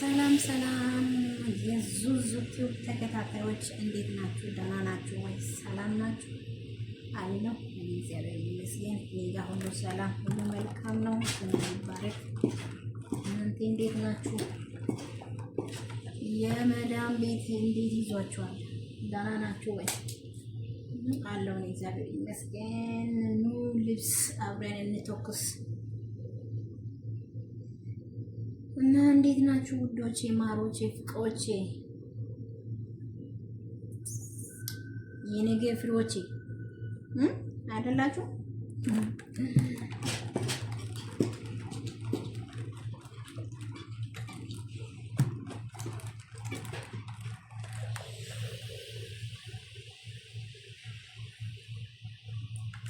ሰላም ሰላም የዙዙ ቲዩብ ተከታታዮች እንዴት ናችሁ? ደህና ናችሁ ወይ? ሰላም ናችሁ? አለሁ እግዚአብሔር ይመስገን። እኔ ጋር ሁሉ ሰላም፣ ሁሉ መልካም ነው። ይባረክ። እናንተ እንዴት ናችሁ? የመዳም ቤት እንዴት ይዟችኋል? ደህና ናችሁ ወይ? አለሁ እግዚአብሔር ይመስገን። ኑ ልብስ አብረን እንተኩስ እና እንዴት ናችሁ ውዶቼ፣ ማሮቼ፣ ፍቅሮቼ፣ የነገ ፍሬዎቼ አይደላችሁ?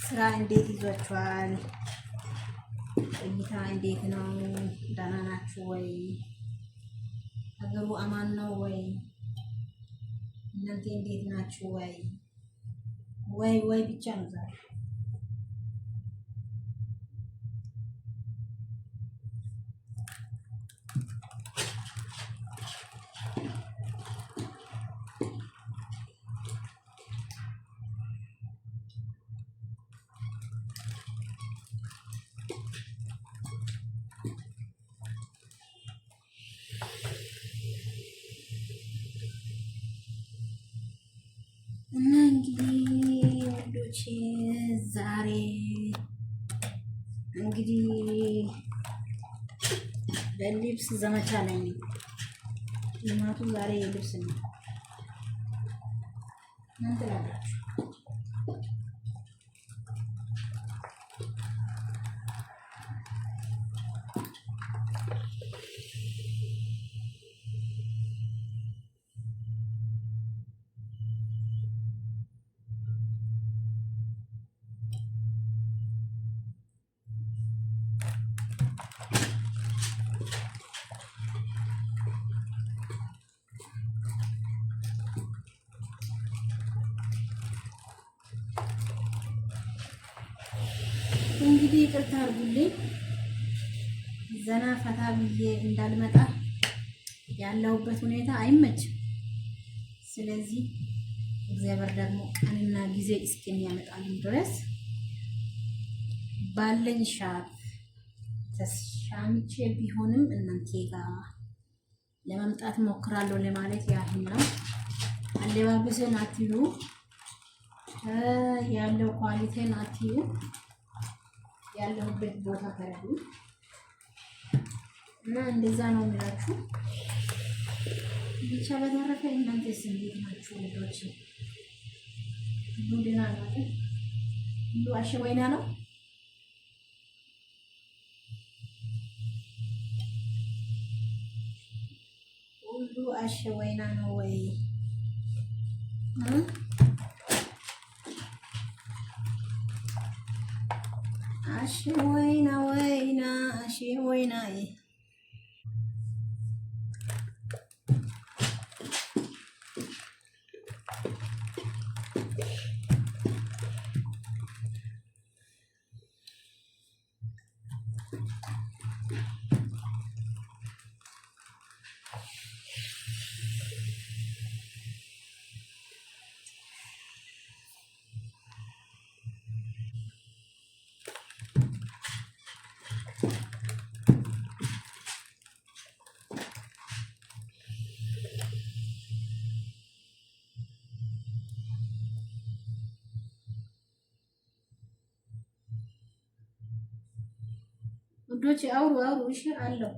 ስራ እንዴት ይዟችኋል? እይታ እንዴት ነው? ደህና ናችሁ ወይ? ሀገሩ አማን ነው ወይ? እናንተ እንዴት ናችሁ ወይ? ወይ ብቻ ነው ዛሬ። እና እንግዲህ ወዶቼ ዛሬ እንግዲህ በልብስ ዘመቻ ላይ ነኝ። ልማቱ ዛሬ የልብስ ነው። ምን ትላላችሁ? እንግዲህ ይቅርታ አድርጉልኝ፣ ዘና ፈታ ብዬ እንዳልመጣ ያለሁበት ሁኔታ አይመችም። ስለዚህ እግዚአብሔር ደግሞ ቀንና ጊዜ እስኪያመጣልን ድረስ ባለኝ ሻት ተሻምቼ ቢሆንም እናንተ ጋር ለመምጣት ሞክራለሁ ለማለት ያህል ነው። አለባበስን አትዩ፣ ያለው ኳሊቲን አትዩ፣ ያለሁበት ቦታ ተረዱ እና እንደዛ ነው የሚላችሁ። ብቻ በተረፈ እናንተስ እንዴት ናችሁ ልጆች? ሁሉ ደህና ነው? ሁሉ አሸወይና ነው? ሁሉ አሸወይና ነው ወይ? አሸወይና ወይና አሸወይና ውዶች አውሩ እሺ አለው።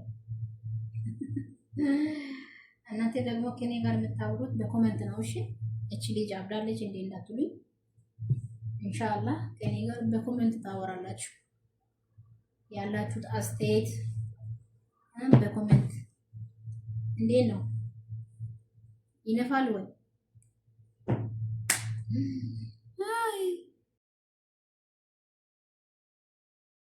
እናንተ ደግሞ ከኔ ጋር የምታወሩት በኮሜንት ነው እሺ። እቺ ልጅ አብዳለች እንዴ እንዳትሉኝ፣ ኢንሻአላህ ከኔ ጋር በኮሜንት ታወራላችሁ። ያላችሁት አስተያየት በኮሜንት እንዴት ነው? ይነፋል ወይ?